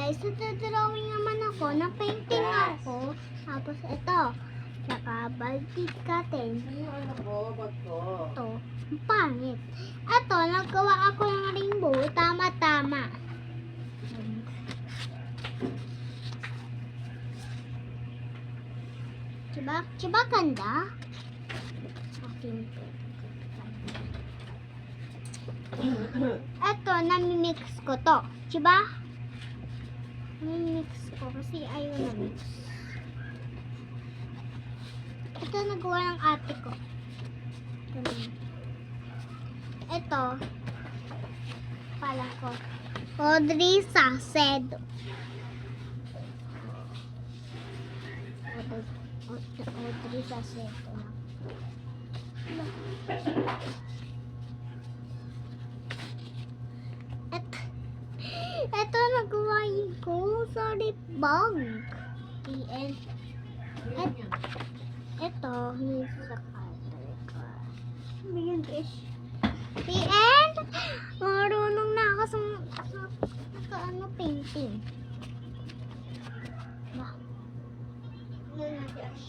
guys, drawing naman ako, na-painting ako. Tapos ito, nakabaltik katin. Ano po, bag ko? Ito, ang pangit. Ito, nagawa ako ng rainbow, tama-tama. Diba ganda? Akin. Ito, namimix ko to. Diba? Namimix ko kasi ayaw na mix. Ito, nagawa ng ate ko. Ito, pala ko. Audrey Sacedo. Audrey Sacedo. Ito, nagawa ko. Sorry, bug. And ito, sa cutter ko. Ayan, guys. The end! Marunong na ako sa painting. Ba? Ayan na, guys.